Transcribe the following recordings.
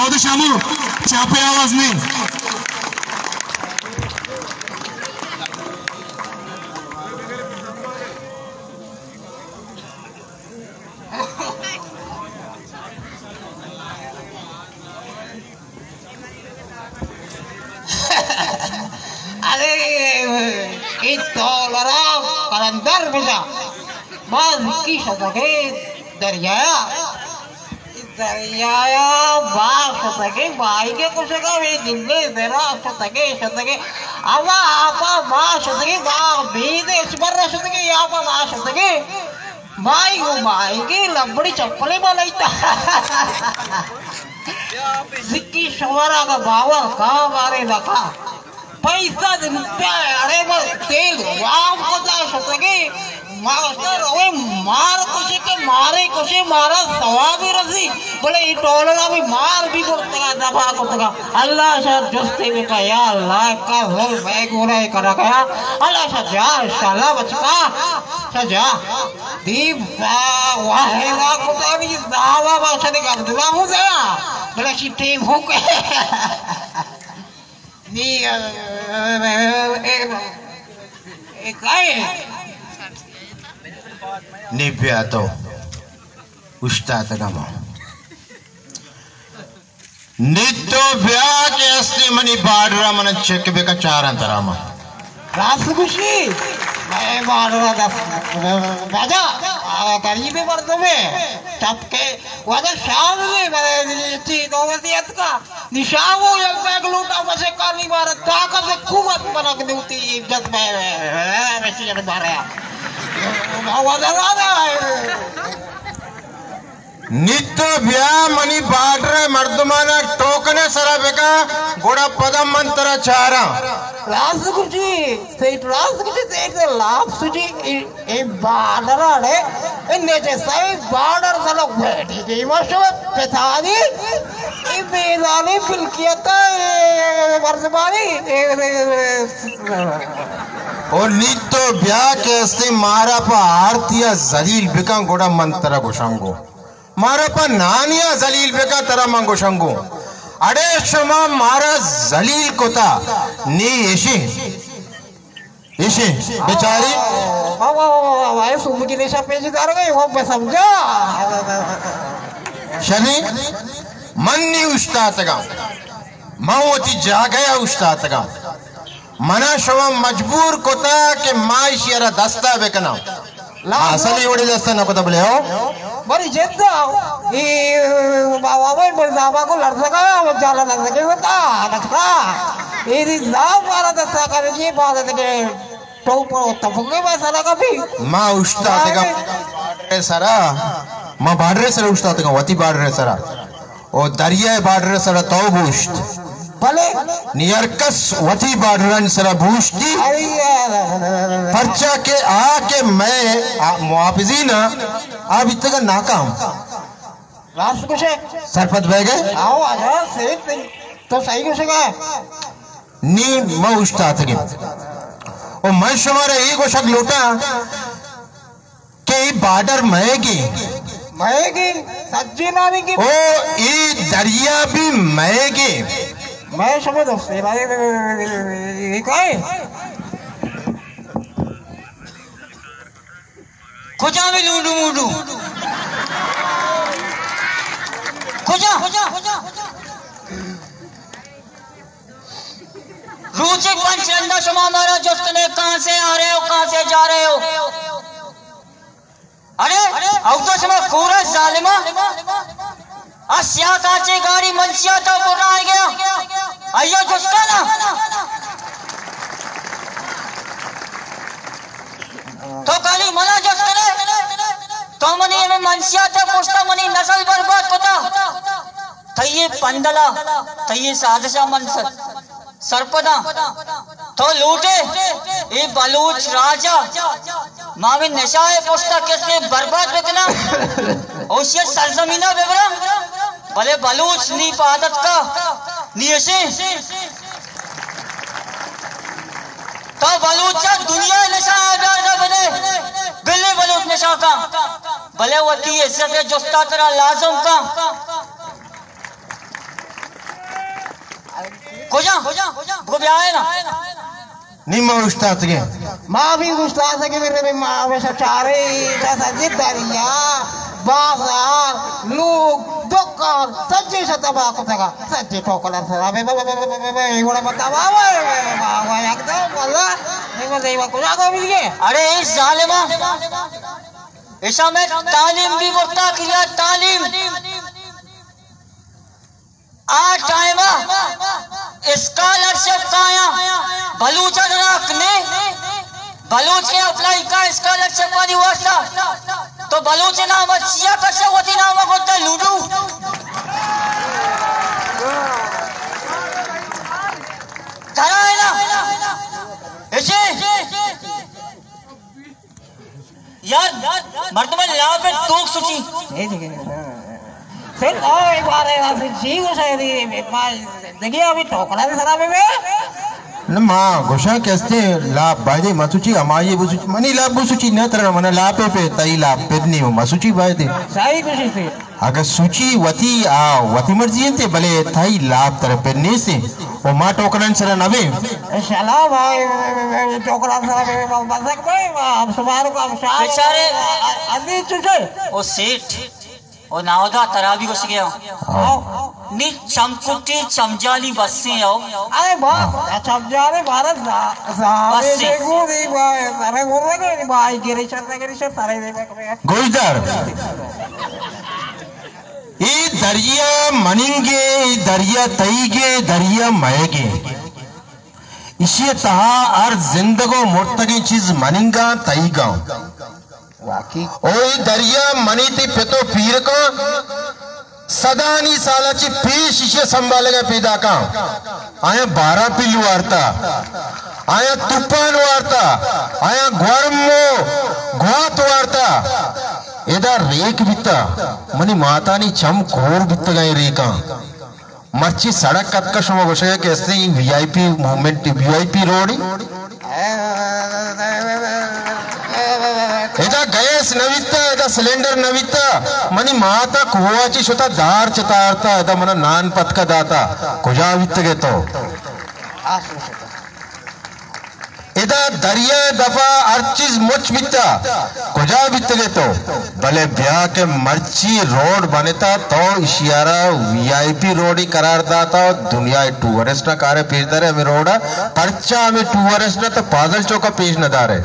जाऊ दे शामू, चापे आवाज नाही. अरे itu lorong kalendar bisa bagi sebagai दरिया बाग सतगे बाइके कुछ का वे दिल्ली तेरा सतगे आवा आपा बा सतगे बा बीदे स्मर सतगे आपा बा सतगे बाई के लंबड़ी चप्पले बनाईता सिक्की शवरा का बावर का मारे लखा पैसा रुपया अरे बस तेल वाम को जा सतगे मास्टर ओए मार कुछ के मारे कुछ मारा सवाबी रसी बोले ये टोलरा भी मार भी करते का दफा करते का अल्लाह शाह जुस्ते में का या अल्लाह का होल बैग हो रहा है करा गया अल्लाह शाह जा इंशाल्लाह बचका सजा दीप वाहेगा को तो भी दावा बादशाह ने कर दिया हो गया बोले कि टीम हो के नी एक Nipiato Ustatagama Nito Vyake Asli Mani Badra Mana Chekbeka Charantarama रासकुशी मैं बारह दस राजा करीब में मर्द में सबके वादा शाम में मैंने चीज़ होगा दिया था निशान वो जब बैग लूटा बसे काली बार ताकत से कुवत बना के देती इज्जत में वैसे जब बारे वादा वादा Nito Vya Mani Badra Mardumana Tokane Sarabeka Goda Padam Mantara Chara रासकुशी सेठ लाभ सुजी एक बाडर आले नेचे सही बाडर साला बैठी गई माशो पेथानी ये बेदानी फिल्कियता वर्षबानी और Nito Vya के असली मारा पा आरतिया जलील बेका गोड़ा मंतरा गोशंगो मारा पा नानिया जलील बेका तरा मंगो शंगो अरे शमा मारा जलील कोता नी इशी बेचारी वाह सुबह की निशा पेज कर गई वो मैं समझा शनि मन्नी उस्तातगा मावती जा गया उस्तातगा मना शमा मजबूर कोता के माइशियरा दस्ता बेकना असली उड़ी दस्ता ना कोता बोले हो बड़ी जिद्द ये बाबा भाई बलदाबा को लड़ सका वो जाला लड़ सके होता लगता ये नाम मारा दस्ता कर ये बात है कि तो तफुके में सारा कभी माँ उस्ताद का बाडरे सारा माँ बाडरे सारा उस्ताद का वती बाडरे सारा ओ दरिया बाडरे सारा तो बूस्ट भले नियरकस वती बाडरन सारा बूस्टी पर्चा के आके मैं मुआफिजी ना अब इतना नाकाम रात कुछ सरपत बह गए आओ आजा सेठ तो सही कुछ का नी मैं उस्ताद के ओ मैं शुमारे एक शक लोटा के बाडर महेगी सज्जी नानी की ओ ये दरिया भी महेगी मैं समझ दो ये काय खोजा में लूडू मूडू खोजा रूचे पंचरंदा शमा मारा जोस्तने कहां से आ रहे हो कहां से जा रहे हो अरे अब तो शमा पूरा जालिमा अस्या काचे गाड़ी मनसिया तो बुरा आ गया अयो जोस्ता ना तो काली मना जोस्तने तो मनी में मनसिया तो पोस्ता मनी नस्ल बर्बाद कोता थये पंदला थये सादशा मनसर सरपदा तो लूटे ये बलूच राजा मावे नशाए पोस्ता कैसे बर्बाद बेकना ओशिया सरजमीना बेबरा भले बलूच नी पादत का नीसे तो बलूचा दुनिया नशा आजा बने बिल्ले बलूच नशा का भले वती इज्जत जोस्ता तेरा लाजम का कोजा वो भी आए ना निम्मा उस्ताद के माफी गुस्ताख के मेरे माँ में सचारे जैसा जिद्दरिया बाजार लोग दुकान सच्चे सतबा को तका सच्चे ठोकला सरा बे एगोड़ा बतावा बाबा एकदम वाला नहीं देवा को जाको मिल अरे इस जालिमा ऐसा में तालीम भी करता किया तालीम आ टाइम स्कॉलरशिप का आया बलूच ने बलूच के अप्लाई का स्कॉलरशिप वाली वास्ता तो बलूच नाम चिया कसे होती नाम होता लूडू धरा है ना ऐसे यार मर्दमन यहाँ पे तोक सुची फिर एक बार जी को शायद देखिए अभी ठोकला सरा बे नम्मा गोशा कैसे लाभ बायदे मसुची अमाये बुसुची मनी लाभ बुसुची न तरह मन लापे पे तई लाभ पेदनी मसुची बायदे सही खुशी से अगर सूची वती वती मर्जी ते भले तई लाभ तरह पेदने से ओ मा टोकरन सर नबे शाला भाई ठोकला सरा बे बसक भाई अब सुमार को अब शाह बेचारे अभी चुचे ओ सेठ ओ नावदा तराबी को गया नी चमकुटी चमजाली बसें आओ अरे बाप अच्छा अब जा रहे भारत सारे देखो नहीं भाई सारे बोल रहे हैं भाई गिरीश सारे देखो गोईदार ये दरिया मनिंगे दरिया तईगे दरिया मयगे इसी तहा हर जिंदगो मोर्तगी चीज मनिंगा तईगा वाकई ओई दरिया मनी ती पेतो पीर का सदानी सालाची पीश इशे संभालेगा पैदा का आया 12 पिल्लू वार्ता आया तूफान वार्ता आया ग्वर्मो ग्वात वार्ता एदा रेक बित्ता मनी मातानी चम घोर बित्ता गई रेका मच्छी सड़क कत का शुमा गोशे कैसे वीआईपी मूवमेंट वीआईपी रोड एदा गैस नवित्ता एदा सिलेंडर नवित्ता मनी माता कुवाची स्वतः दार चतारता एदा मना नान पतका दाता कुजा वित्त घेतो एदा दरिया दफा हर चीज मुच बित्ता कुजा वित्त घेतो भले ब्याह के मर्ची रोड बनेता तो इशियारा वीआईपी रोड ही करार दाता दुनिया टूरिस्ट ना कारे पेश दारे हमें रोड पर्चा हमें टूरिस्ट ना तो पागल चौका पेश न दारे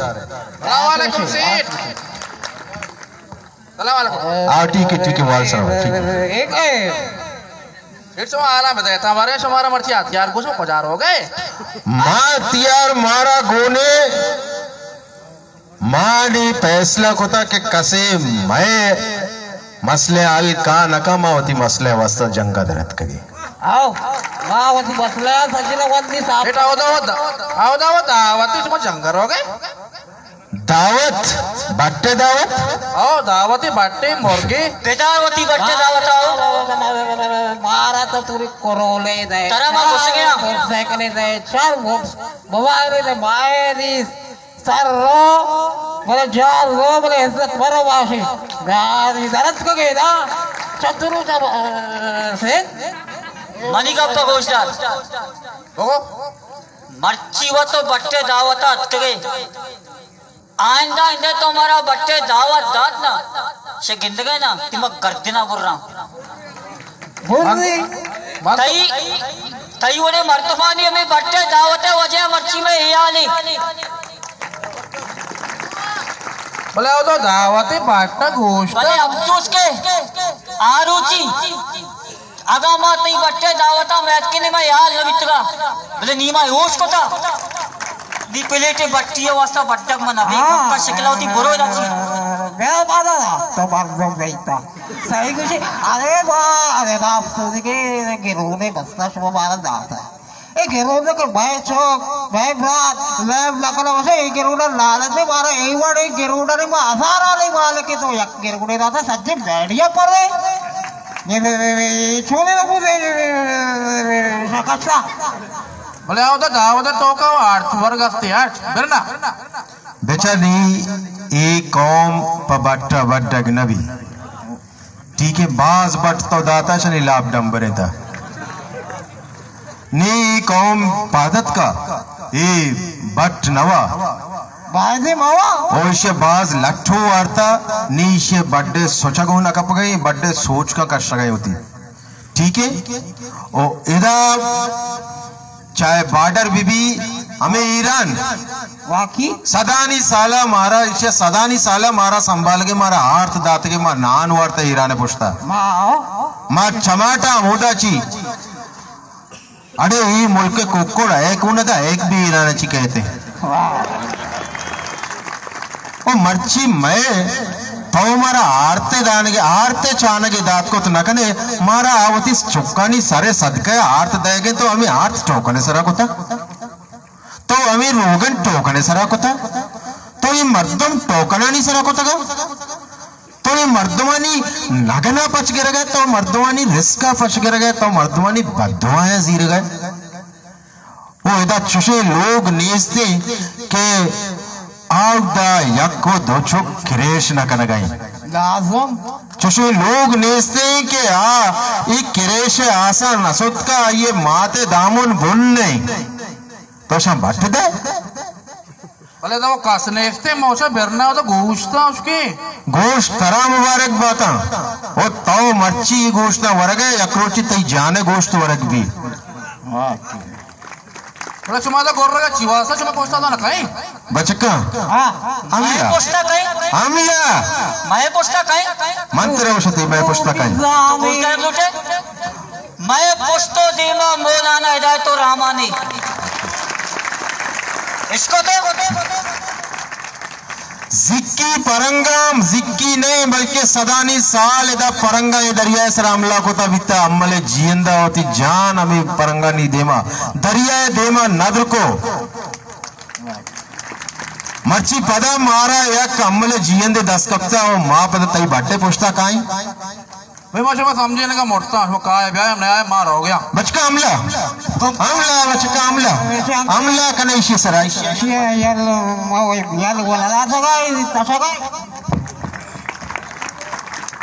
ठीक है वाल सर एक है फिर से आला बताया था हमारे हमारा मर्ची हथियार कुछ पजार हो गए माँ हथियार मारा गोने माँ ने फैसला कोता के कसे मैं मसले आल का नकामा होती मसले वास्ता जंगा दरत कगी आओ माँ वती बसला सचिला वती साहब बेटा होता वती सुबह जंगर हो गए दावत बट्टे दावत आओ दावती बाटे मुर्गी बेदारवती बट्टे दावत आओ मारा तो तुरी कोरोले दे तरा माँ घुस गया। मोटरसाइकिल दे चार मोबाइल दे मायरी सर रो बोले जार रो बोले इज्जत मरो वाशी गाड़ी दरद को गए ना चतुरु जब से मनी कब तो गोश्तार हो मर्ची वो तो बट्टे दावत अटके आइंदा इंदे तो हमारा बट्टे दावत दात ना शे गिंद गए ना तिमक गर्दिना बोल रहा तई तई वोड़े मर्तफानी हमें बट्टे दावत है वजह मर्ची में ये आली बोले वो तो दावती बाटा गोश्त भले अफसोस के आरुचि आगा मां तई बट्टे दावता मैच के ने मैं यार लबितगा भले नीमा होश को था दी प्लेटे बट्टी वास्ता बट्टक मना बे का शिकला होती बुरो राची मैं बादा तो बात दम गईता सही कुछ अरे बाप तो के गिरोने बसना शुभ मारा दाता ए गिरोने के भाई चौक भाई बात लैब लगना वैसे ए गिरोना लालच से मारा ए वर्ड ए गिरोना ने आसारा नहीं माले के तो एक गिरोने दाता सच्चे बैठिया पर रे ये छोले ना पूरे शकस्ता बोले वो तो दावत तो का अर्थ वर्ग अस्ति अर्थ बिरना बेचारी एक कौम पबट्टा बट्टक नबी ठीक है बाज बट तो दाता शनि लाभ डंबरे था नी कौम पादत का ए बट नवा बायदे मावा ओइसे बाज लट्ठू वार्ता नीशे बड्डे सोचा गो ना कप गई बड्डे सोच का कष्ट गई होती ठीक है ओ इदा चाहे बॉर्डर बीबी हमें ईरान वाकी सदानी साला मारा इसे सदानी साला मारा संभाल के मारा आर्थ दात के मार नान वार्ता ईरान पुछता माओ मां चमाटा मोदाची अरे ये मुल्क कुक्कुड़ एक उनका एक भी ईरान ची कहते ओ मर्ची मैं तो मारा आरते चाने के दात को तो न कने मारा आवती चुक्कानी सारे सदके आर्त देगे तो हमें आर्त टोकने सरा कोता तो हमें रोगन टोकने सरा कोता तो ये मर्दम टोकना नहीं सरा कोता तो ये मर्दवानी नगना पच गिर गए तो मर्दवानी रिस्का फच गिर गए तो मर्दवानी बदवाएं जीर गए वो इधर चुशे लोग नीचते के आवदा यक्को दोचो किरेश न कन गई लाजम चुशे लोग नेस्ते के ये किरेश आसा नसुत का ये माते दामुन बुन नहीं तो शाम बट दे भले तो वो कसनेफ्ते मौसा बेरना हो तो गोश्ता उसके गोश्त तरा मुबारक बाता वो तो मच्छी गोश्त ना वरगे यक्रोची तई जाने गोश्त वरग भी भले चुमा तो गोर रहा चिवासा चुमा पहुंचता था ना कहीं बचका मैं अमिया पोस्टा कहीं अमिया मैं पोस्टा कहीं मंत्र वशती मैं पुस्तक बोलता है बोटे मैं पोस्तो दीमा मौलाना हिदायत रहमानी इसको तो जिक्की परंगाम जिक्की नहीं बल्कि सदानी साल इदा परंगा ये दरिया सरामला को तबिता अम्मले जियंदा होती जान अमी परंगा नहीं देमा दरिया देमा नद्र को मर्ची पदा मारा यक अम्मले जियंदे दस कप्ता हो माँ पदा तई बाटे पोछता काई भाई मौसा मैं समझने का मोड़ता वो कहा है ब्याह हमने आया मार हो गया बचका अमला बचका अमला कने इशी सराई यार माओ यार बोला ला सगा तसगा